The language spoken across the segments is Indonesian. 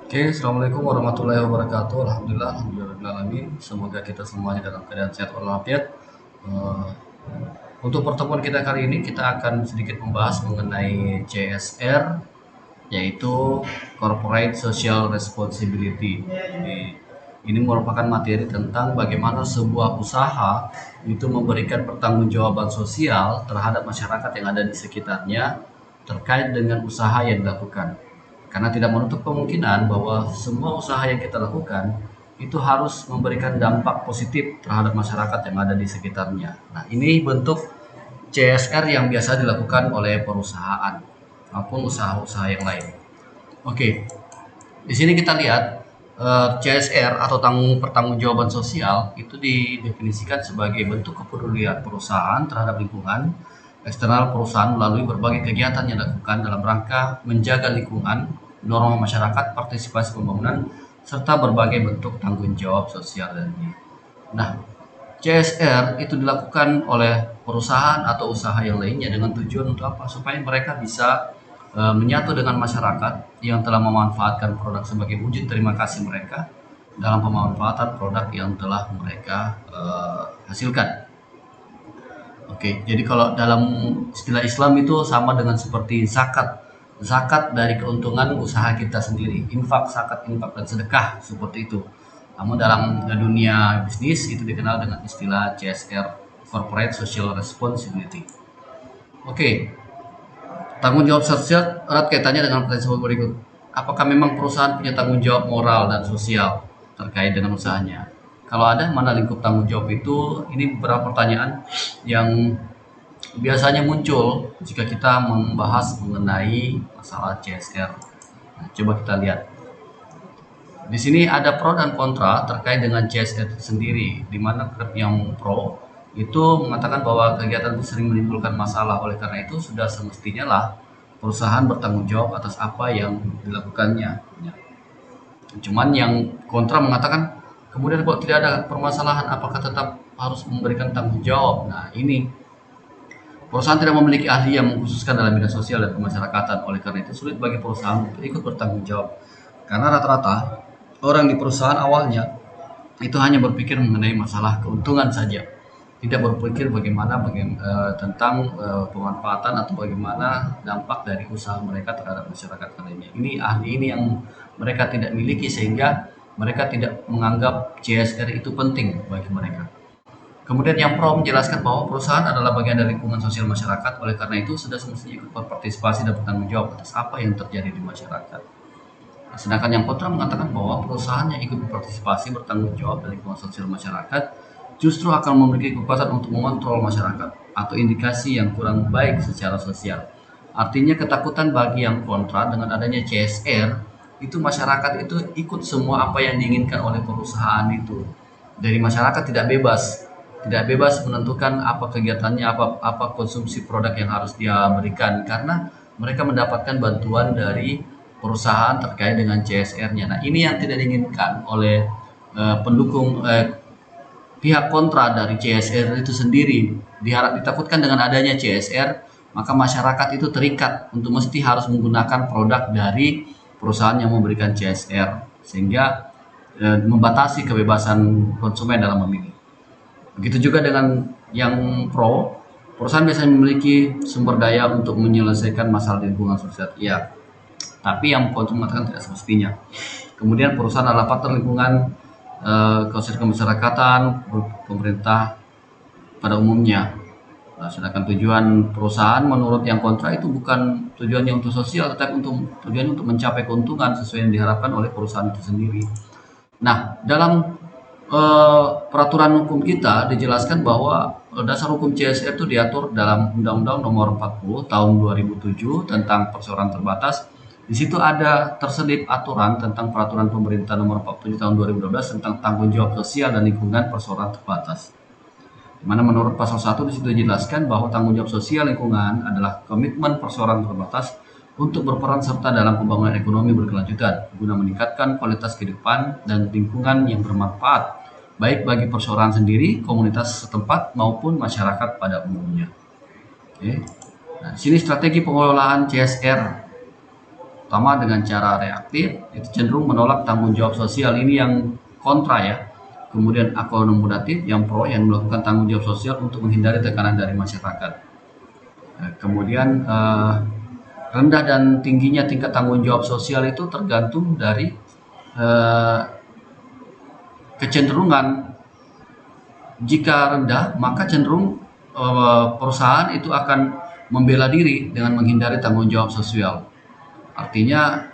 Oke, assalamualaikum warahmatullahi wabarakatuh. Alhamdulillah, alhamdulillah. Semoga kita semuanya dalam keadaan sehat walafiat. Eh, untuk pertemuan kita kali ini, kita akan sedikit membahas mengenai CSR, yaitu Corporate Social Responsibility. Jadi, ini merupakan materi tentang bagaimana sebuah usaha itu memberikan pertanggungjawaban sosial terhadap masyarakat yang ada di sekitarnya terkait dengan usaha yang dilakukan. Karena tidak menutup kemungkinan bahwa semua usaha yang kita lakukan itu harus memberikan dampak positif terhadap masyarakat yang ada di sekitarnya. Nah, ini bentuk CSR yang biasa dilakukan oleh perusahaan maupun usaha-usaha yang lain. Oke, di sini kita lihat CSR atau pertanggungjawaban sosial itu didefinisikan sebagai bentuk kepedulian perusahaan terhadap lingkungan eksternal perusahaan melalui berbagai kegiatan yang dilakukan dalam rangka menjaga lingkungan, norma masyarakat, partisipasi pembangunan, serta berbagai bentuk tanggung jawab sosial lainnya. Nah, CSR itu dilakukan oleh perusahaan atau usaha yang lainnya dengan tujuan untuk apa? Supaya mereka bisa menyatu dengan masyarakat yang telah memanfaatkan produk sebagai wujud terima kasih mereka dalam pemanfaatan produk yang telah mereka hasilkan. Oke, jadi kalau dalam istilah Islam itu sama dengan seperti zakat. Zakat dari keuntungan usaha kita sendiri. Infak, zakat, infak, dan sedekah seperti itu. Namun dalam dunia bisnis itu dikenal dengan istilah CSR, Corporate Social Responsibility. Oke, tanggung jawab sosial erat kaitannya dengan pertanyaan berikut. Apakah memang perusahaan punya tanggung jawab moral dan sosial terkait dengan usahanya? Kalau ada, mana lingkup tanggung jawab itu? Ini beberapa pertanyaan yang biasanya muncul jika kita membahas mengenai masalah CSR. Nah, coba kita lihat. Di sini ada pro dan kontra terkait dengan CSR itu sendiri, di mana yang pro itu mengatakan bahwa kegiatan itu sering menimbulkan masalah, oleh karena itu sudah semestinya lah perusahaan bertanggung jawab atas apa yang dilakukannya. Ya. Cuman yang kontra mengatakan kemudian kalau tidak ada permasalahan apakah tetap harus memberikan tanggung jawab. Nah, ini perusahaan tidak memiliki ahli yang mengkhususkan dalam bidang sosial dan kemasyarakatan, oleh karena itu sulit bagi perusahaan untuk ikut bertanggung jawab. Karena rata-rata orang di perusahaan awalnya itu hanya berpikir mengenai masalah keuntungan saja, tidak berpikir tentang pemanfaatan atau bagaimana dampak dari usaha mereka terhadap masyarakat lainnya. Ini ahli ini yang mereka tidak miliki sehingga mereka tidak menganggap CSR itu penting bagi mereka. Kemudian yang pro menjelaskan bahwa perusahaan adalah bagian dari lingkungan sosial masyarakat, oleh karena itu sudah semestinya ikut berpartisipasi dan bertanggung jawab atas apa yang terjadi di masyarakat. Sedangkan yang kontra mengatakan bahwa perusahaan yang ikut berpartisipasi bertanggung jawab dari lingkungan sosial masyarakat justru akan memiliki kekuatan untuk mengontrol masyarakat atau indikasi yang kurang baik secara sosial. Artinya ketakutan bagi yang kontra dengan adanya CSR itu masyarakat itu ikut semua apa yang diinginkan oleh perusahaan itu. Dari masyarakat tidak bebas menentukan apa kegiatannya, apa konsumsi produk yang harus dia berikan karena mereka mendapatkan bantuan dari perusahaan terkait dengan CSR-nya. Nah, ini yang tidak diinginkan oleh pendukung pihak kontra dari CSR itu sendiri. Ditakutkan dengan adanya CSR, maka masyarakat itu terikat untuk mesti harus menggunakan produk dari perusahaan yang memberikan CSR sehingga membatasi kebebasan konsumen dalam memilih. Begitu juga dengan yang pro, perusahaan biasanya memiliki sumber daya untuk menyelesaikan masalah di lingkungan sosial. Iya, tapi yang konsumen mengatakan tidak semestinya. Kemudian perusahaan adalah partner lingkungan, kemasyarakatan, pemerintah pada umumnya. Nah, sedangkan tujuan perusahaan menurut yang kontra itu bukan tujuannya untuk sosial, tetapi tujuannya untuk mencapai keuntungan sesuai yang diharapkan oleh perusahaan itu sendiri. Nah, dalam peraturan hukum kita dijelaskan bahwa dasar hukum CSR itu diatur dalam Undang-Undang Nomor 40 Tahun 2007 tentang perseroan terbatas. Di situ ada terselip aturan tentang peraturan pemerintah Nomor 47 Tahun 2012 tentang tanggung jawab sosial dan lingkungan perseroan terbatas. Di mana menurut pasal 1 di situ dijelaskan bahwa tanggung jawab sosial lingkungan adalah komitmen perseroan terbatas untuk berperan serta dalam pembangunan ekonomi berkelanjutan guna meningkatkan kualitas kehidupan dan lingkungan yang bermanfaat baik bagi perseroan sendiri, komunitas setempat maupun masyarakat pada umumnya. Oke. Nah, di sini strategi pengelolaan CSR Pertama dengan cara reaktif, itu cenderung menolak tanggung jawab sosial, ini yang kontra ya. Kemudian akomodatif yang pro, yang melakukan tanggung jawab sosial untuk menghindari tekanan dari masyarakat. Kemudian rendah dan tingginya tingkat tanggung jawab sosial itu tergantung dari kecenderungan. Jika rendah, maka cenderung perusahaan itu akan membela diri dengan menghindari tanggung jawab sosial. Artinya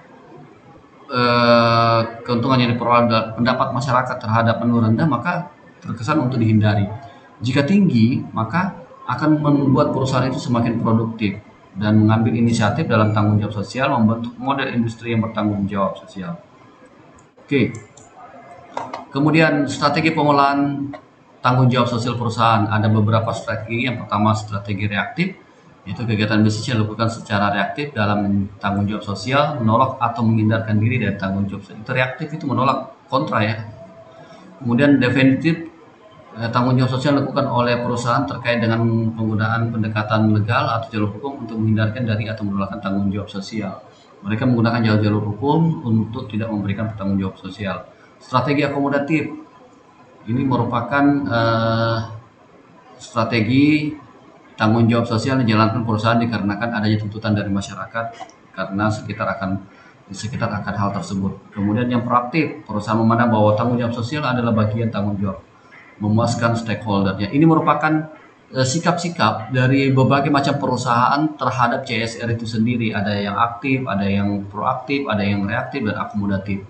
keuntungan yang diperoleh pendapat masyarakat terhadap menu rendah maka terkesan untuk dihindari. Jika tinggi, maka akan membuat perusahaan itu semakin produktif dan mengambil inisiatif dalam tanggung jawab sosial, membentuk model industri yang bertanggung jawab sosial. Oke. Kemudian strategi pengolahan tanggung jawab sosial perusahaan, ada beberapa strategi. Yang pertama strategi reaktif, yaitu kegiatan bisnis yang dilakukan secara reaktif dalam tanggung jawab sosial, menolak atau menghindarkan diri dari tanggung jawab sosial. Itu reaktif, itu menolak, kontra ya. Kemudian definitif, tanggung jawab sosial dilakukan oleh perusahaan terkait dengan penggunaan pendekatan legal atau jalur hukum untuk menghindarkan dari atau menolakkan tanggung jawab sosial. Mereka menggunakan jalur hukum untuk tidak memberikan tanggung jawab sosial. Strategi akomodatif, ini merupakan strategi tanggung jawab sosial yang dijalankan perusahaan dikarenakan adanya tuntutan dari masyarakat karena di sekitar akan hal tersebut. Kemudian yang proaktif, perusahaan memandang bahwa tanggung jawab sosial adalah bagian tanggung jawab memuaskan stakeholdernya. Ini merupakan sikap-sikap dari berbagai macam perusahaan terhadap CSR itu sendiri. Ada yang aktif, ada yang proaktif, ada yang reaktif dan akomodatif.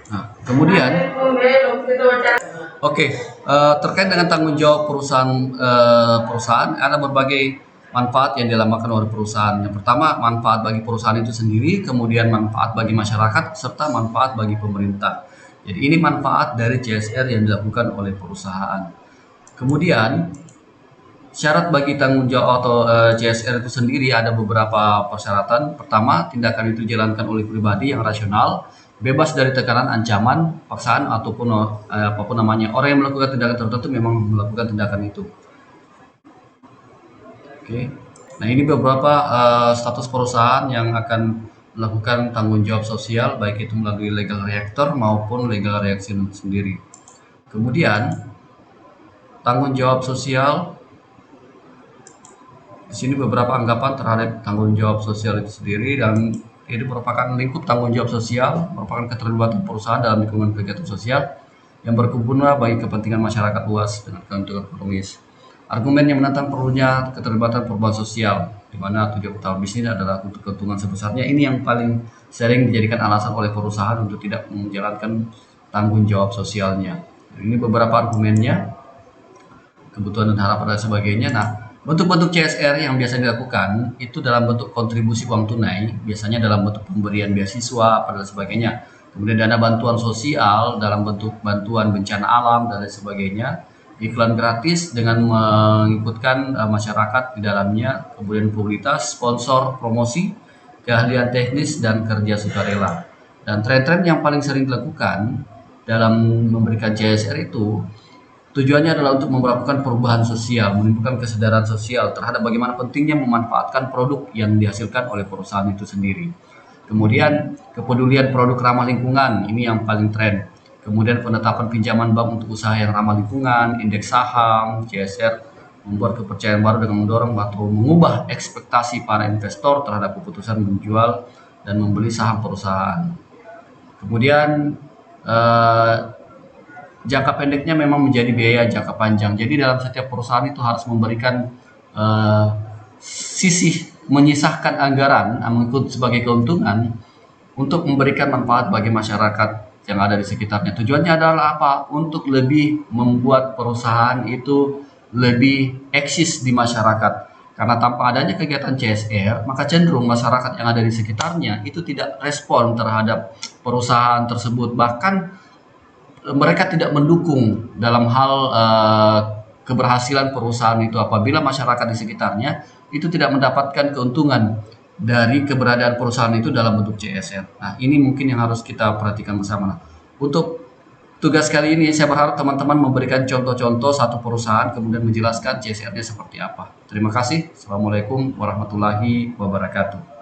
Nah, kemudian terkait dengan tanggung jawab perusahaan ada berbagai manfaat yang dilambangkan oleh perusahaan. Yang pertama, manfaat bagi perusahaan itu sendiri, kemudian manfaat bagi masyarakat, serta manfaat bagi pemerintah. Jadi ini manfaat dari CSR yang dilakukan oleh perusahaan. Kemudian syarat bagi tanggung jawab atau CSR itu sendiri ada beberapa persyaratan. Pertama, tindakan itu dijalankan oleh pribadi yang rasional, bebas dari tekanan, ancaman, paksaan ataupun apapun namanya. Orang yang melakukan tindakan tertentu memang melakukan tindakan itu. Oke. Nah, ini beberapa status perusahaan yang akan melakukan tanggung jawab sosial, baik itu melalui legal reactor maupun legal reaction sendiri. Kemudian tanggung jawab sosial, di sini beberapa anggapan terhadap tanggung jawab sosial itu sendiri, dan ini merupakan lingkup tanggung jawab sosial, merupakan keterlibatan perusahaan dalam lingkungan kegiatan sosial yang berguna bagi kepentingan masyarakat luas dengan keuntungan ekonomis. Argumen yang menentang perlunya keterlibatan perubahan sosial, di mana tujuan utama bisnis adalah untuk keuntungan sebesarnya, ini yang paling sering dijadikan alasan oleh perusahaan untuk tidak menjalankan tanggung jawab sosialnya. Ini beberapa argumennya, kebutuhan dan harapan dan sebagainya. Nah, bentuk-bentuk CSR yang biasa dilakukan itu dalam bentuk kontribusi uang tunai, biasanya dalam bentuk pemberian beasiswa dan sebagainya. Kemudian dana bantuan sosial dalam bentuk bantuan bencana alam dan lain sebagainya. Iklan gratis dengan mengikutkan masyarakat di dalamnya. Kemudian publisitas, sponsor, promosi, keahlian teknis, dan kerja sukarela. Dan tren-tren yang paling sering dilakukan dalam memberikan CSR itu tujuannya adalah untuk melakukan perubahan sosial, menimbulkan kesadaran sosial terhadap bagaimana pentingnya memanfaatkan produk yang dihasilkan oleh perusahaan itu sendiri. Kemudian kepedulian produk ramah lingkungan, ini yang paling tren. Kemudian penetapan pinjaman bank untuk usaha yang ramah lingkungan, indeks saham, CSR, membuat kepercayaan baru dengan mendorong atau mengubah ekspektasi para investor terhadap keputusan menjual dan membeli saham perusahaan. Kemudian jangka pendeknya memang menjadi biaya jangka panjang. Jadi dalam setiap perusahaan itu harus memberikan menyisahkan anggaran mengikut sebagai keuntungan untuk memberikan manfaat bagi masyarakat yang ada di sekitarnya. Tujuannya adalah apa? Untuk lebih membuat perusahaan itu lebih eksis di masyarakat. Karena tanpa adanya kegiatan CSR, maka cenderung masyarakat yang ada di sekitarnya itu tidak respon terhadap perusahaan tersebut. Bahkan mereka tidak mendukung dalam hal keberhasilan perusahaan itu apabila masyarakat di sekitarnya itu tidak mendapatkan keuntungan dari keberadaan perusahaan itu dalam bentuk CSR. Nah, ini mungkin yang harus kita perhatikan bersama. Nah, untuk tugas kali ini saya berharap teman-teman memberikan contoh-contoh satu perusahaan kemudian menjelaskan CSR-nya seperti apa. Terima kasih. Assalamualaikum warahmatullahi wabarakatuh.